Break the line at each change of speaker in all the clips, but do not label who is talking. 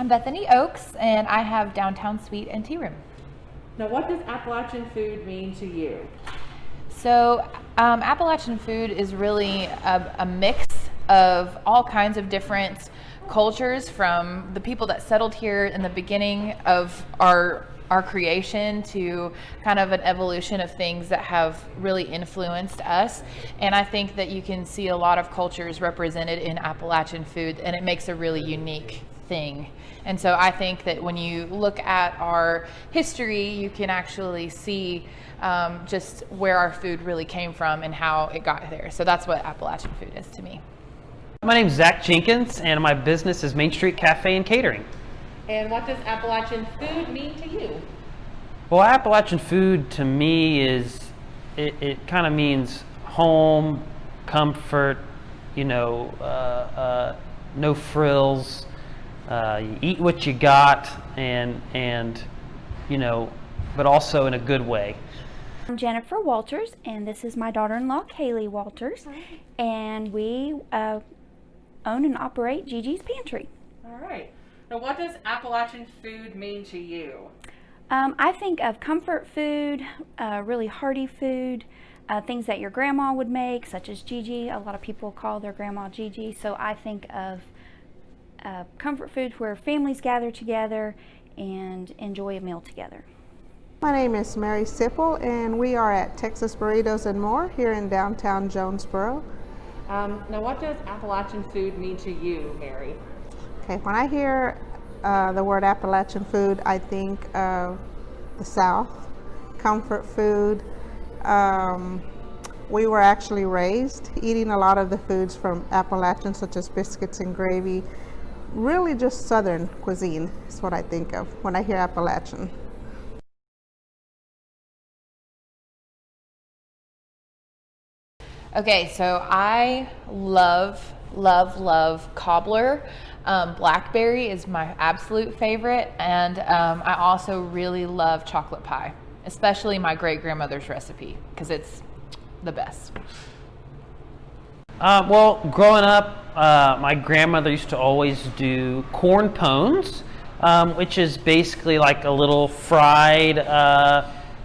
I'm Bethany Oakes, and I have Downtown Suite and Tea Room.
Now, what does Appalachian food mean to you?
So Appalachian food is really a mix of all kinds of different cultures, from the people that settled here in the beginning of our creation to kind of an evolution of things that have really influenced us. And I think that you can see a lot of cultures represented in Appalachian food, and it makes a really unique thing. And so I think that when you look at our history, you can actually see just where our food really came from and how it got there. So that's what Appalachian food is to me.
My name's Zach Jenkins, and my business is Main Street Cafe and Catering.
And what does Appalachian food mean to you?
Well, Appalachian food to me is, it kind of means home, comfort, no frills, you eat what you got, and but also in a good way.
I'm Jennifer Walters, and this is my daughter-in-law, Kaylee Walters. Hi. And we own and operate Gigi's Pantry.
All right. Now, what does Appalachian food mean to you?
I think of comfort food, really hearty food, things that your grandma would make, such as Gigi. A lot of people call their grandma Gigi. So I think of comfort food where families gather together and enjoy a meal together.
My name is Mary Sipple, and we are at Texas Burritos More here in downtown Jonesborough.
Now, what does Appalachian food mean to you, Mary?
Okay, when I hear the word Appalachian food, I think of the South, comfort food. We were actually raised eating a lot of the foods from Appalachian, such as biscuits and gravy. Really just Southern cuisine is what I think of when I hear Appalachian.
Okay, so I love cobbler. Blackberry is my absolute favorite, and I also really love chocolate pie, especially my great-grandmother's recipe, because it's the best.
Well, growing up, my grandmother used to always do corn pones, which is basically like a little fried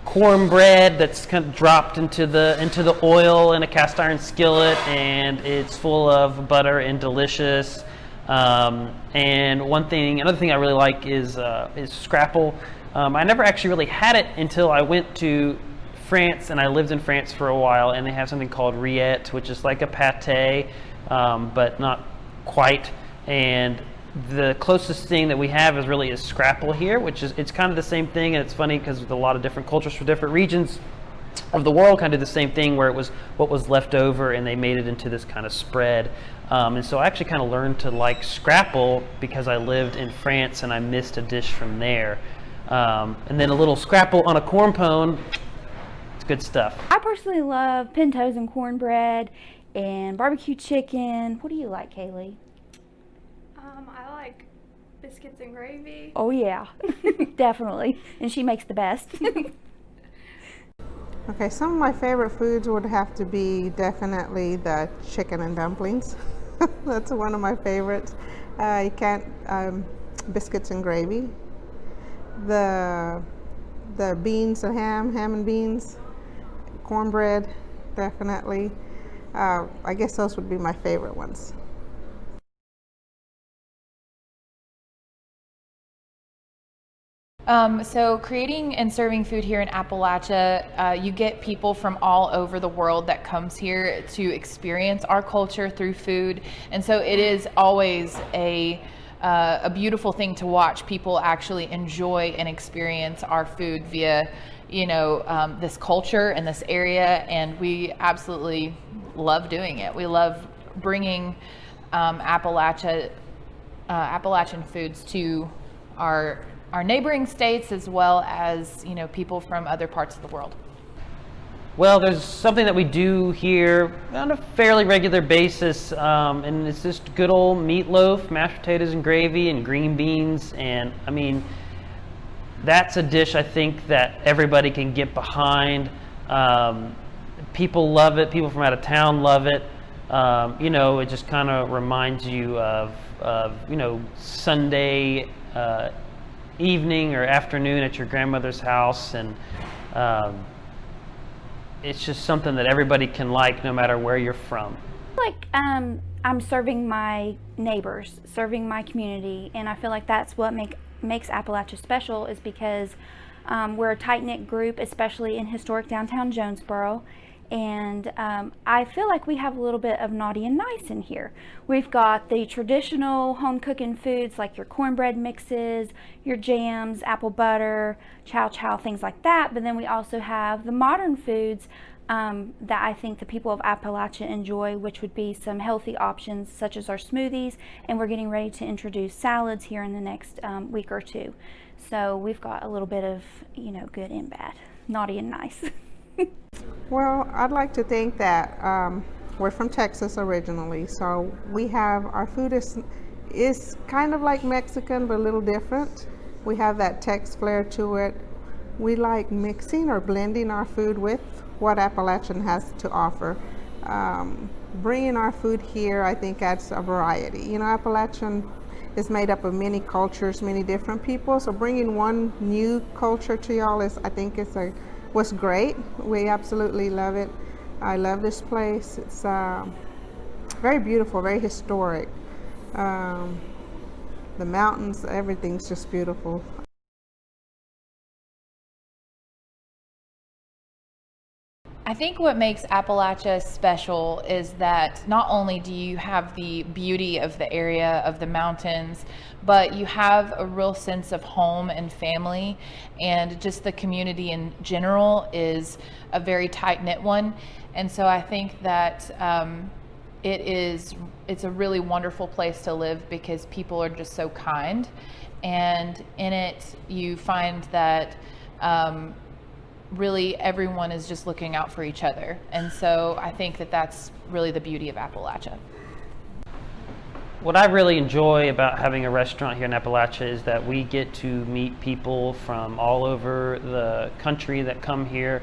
cornbread that's kind of dropped into the oil in a cast iron skillet, and it's full of butter and delicious. And another thing I really like is scrapple. I never actually really had it until I went to France, and I lived in France for a while, and they have something called rillette, which is like a pate, but not quite. And the closest thing that we have is scrapple here, which is, it's kind of the same thing. And it's funny because with a lot of different cultures for different regions of the world kind of do the same thing, where it was what was left over and they made it into this kind of spread. And so I actually kind of learned to like scrapple because I lived in France and I missed a dish from there. And then a little scrapple on a corn pone, it's good stuff.
I personally love pintos and cornbread and barbecue chicken. What do you like, Kaylee?
I like biscuits and gravy.
Oh yeah, definitely. And she makes the best.
Okay, some of my favorite foods would have to be definitely the chicken and dumplings. That's one of my favorites. Biscuits and gravy. The beans and ham and beans, cornbread, definitely. I guess those would be my favorite ones.
So creating and serving food here in Appalachia, you get people from all over the world that comes here to experience our culture through food. And so it is always a beautiful thing to watch people actually enjoy and experience our food via, this culture and this area. And we absolutely love doing it. We love bringing Appalachian foods to our neighboring states, as well as people from other parts of the world.
Well, there's something that we do here on a fairly regular basis, and it's just good old meatloaf, mashed potatoes and gravy, and green beans. And I mean, that's a dish I think that everybody can get behind. People love it. People from out of town love it. It just kind of reminds you of Sunday evening or afternoon at your grandmother's house, and it's just something that everybody can like no matter where you're from.
Like I'm serving my neighbors, serving my community, and I feel like that's what makes Appalachia special, is because we're a tight-knit group, especially in historic downtown Jonesborough. And I feel like we have a little bit of naughty and nice in here. We've got the traditional home cooking foods like your cornbread mixes, your jams, apple butter, chow chow, things like that. But then we also have the modern foods that I think the people of Appalachia enjoy, which would be some healthy options such as our smoothies. And we're getting ready to introduce salads here in the next week or two. So we've got a little bit of, good and bad, naughty and nice.
Well, I'd like to think that we're from Texas originally, so we have our food is kind of like Mexican, but a little different. We have that Tex flair to it. We like mixing or blending our food with what Appalachian has to offer. Bringing our food here, I think, adds a variety. Appalachian is made up of many cultures, many different people, so bringing one new culture to y'all was great. We absolutely love it. I love this place. It's very beautiful, very historic. The mountains, everything's just beautiful.
I think what makes Appalachia special is that not only do you have the beauty of the area of the mountains, but you have a real sense of home and family, and just the community in general is a very tight-knit one. And so I think that it's a really wonderful place to live because people are just so kind, and in it you find that really everyone is just looking out for each other. And so I think that that's really the beauty of Appalachia.
What I really enjoy about having a restaurant here in Appalachia is that we get to meet people from all over the country that come here.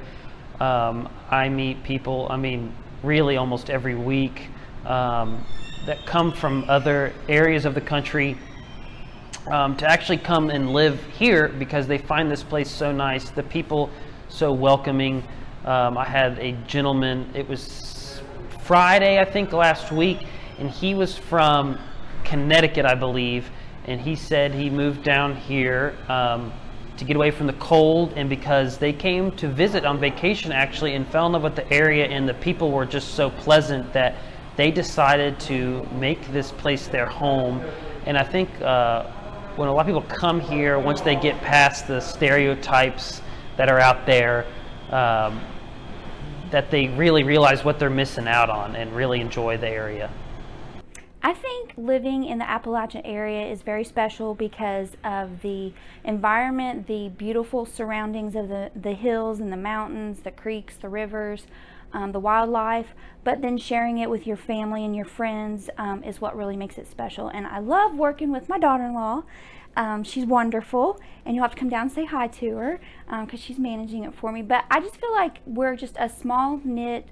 I meet people, really almost every week, that come from other areas of the country to actually come and live here because they find this place so nice. The people so welcoming. I had a gentleman, it was Friday, I think, last week, and he was from Connecticut, I believe, and he said he moved down here to get away from the cold, and because they came to visit on vacation actually and fell in love with the area, and the people were just so pleasant that they decided to make this place their home. And I think when a lot of people come here, once they get past the stereotypes that are out there, that they really realize what they're missing out on and really enjoy the area.
I think living in the Appalachian area is very special because of the environment, the beautiful surroundings of the hills and the mountains, the creeks, the rivers, the wildlife, but then sharing it with your family and your friends is what really makes it special. And I love working with my daughter-in-law. She's wonderful, and you'll have to come down and say hi to her because she's managing it for me. But I just feel like we're just a small knit,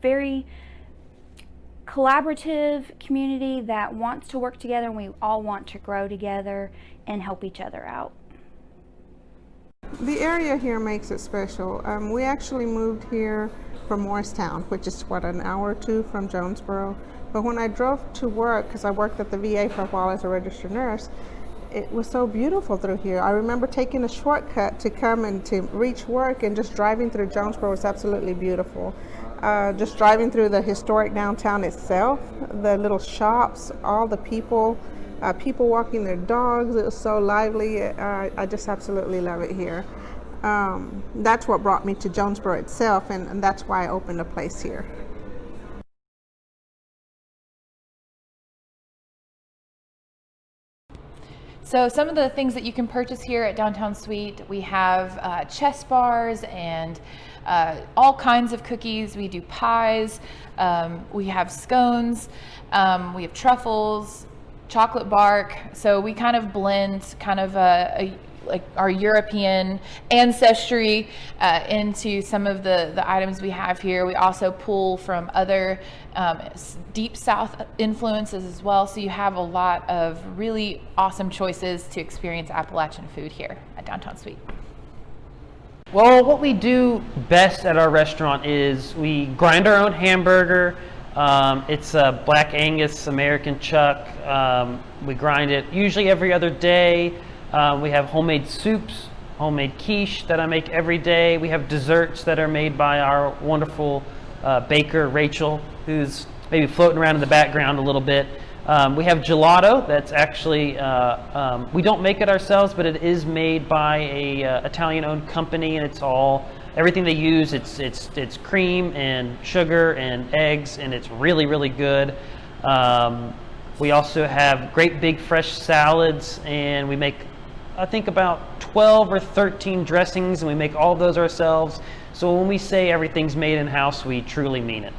very collaborative community that wants to work together, and we all want to grow together and help each other out.
The area here makes it special. We actually moved here from Morristown, which is an hour or two from Jonesborough. But when I drove to work, because I worked at the VA for a while as a registered nurse, it was so beautiful through here. I remember taking a shortcut to come and to reach work, and just driving through Jonesborough was absolutely beautiful. Just driving through the historic downtown itself, the little shops, all the people walking their dogs, it was so lively. I just absolutely love it here. That's what brought me to Jonesborough itself, and that's why I opened a place here.
So some of the things that you can purchase here at Downtown Suite, we have chess bars and all kinds of cookies. We do pies, we have scones, we have truffles, chocolate bark. So we kind of blend kind of a like our European ancestry into some of the items we have here. We also pull from other deep South influences as well. So you have a lot of really awesome choices to experience Appalachian food here at Downtown Suite.
Well, what we do best at our restaurant is we grind our own hamburger. It's a Black Angus American chuck. We grind it usually every other day. We have homemade soups, homemade quiche that I make every day. We have desserts that are made by our wonderful baker, Rachel, who's maybe floating around in the background a little bit. We have gelato that's actually, we don't make it ourselves, but it is made by a Italian-owned company, and it's all, everything they use, it's cream and sugar and eggs, and it's really, really good. We also have great big fresh salads, and we make, I think, about 12 or 13 dressings, and we make all of those ourselves. So when we say everything's made in-house, we truly mean it.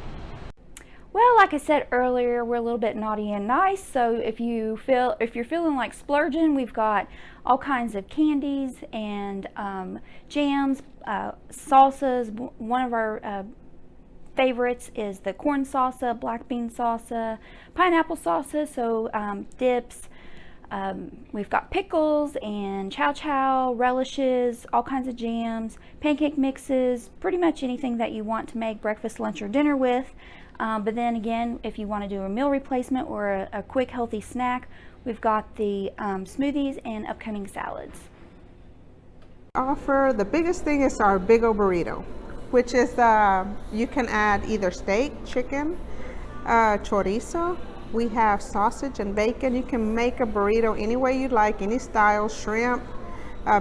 Well, like I said earlier, we're a little bit naughty and nice, so if you're feeling like splurging, we've got all kinds of candies and jams, salsas. One of our favorites is the corn salsa, black bean salsa, pineapple salsa, so dips. We've got pickles and chow chow, relishes, all kinds of jams, pancake mixes, pretty much anything that you want to make breakfast, lunch, or dinner with. But then again, if you want to do a meal replacement or a quick healthy snack, we've got the smoothies and upcoming salads.
Offer, the biggest thing is our big old burrito, which is you can add either steak, chicken, chorizo. We have sausage and bacon. You can make a burrito any way you'd like, any style, shrimp.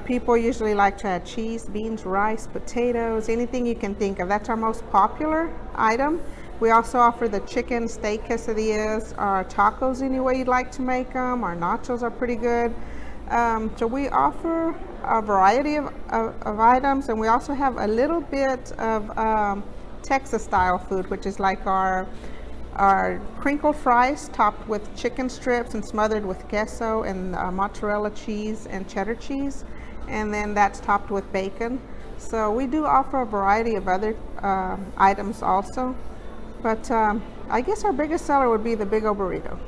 People usually like to add cheese, beans, rice, potatoes, anything you can think of. That's our most popular item. We also offer the chicken steak quesadillas, our tacos any way you'd like to make them. Our nachos are pretty good. So we offer a variety of items, and we also have a little bit of Texas style food, which is like our crinkle fries topped with chicken strips and smothered with queso and mozzarella cheese and cheddar cheese, and then that's topped with bacon. So we do offer a variety of other items also, but I guess our biggest seller would be the big old burrito.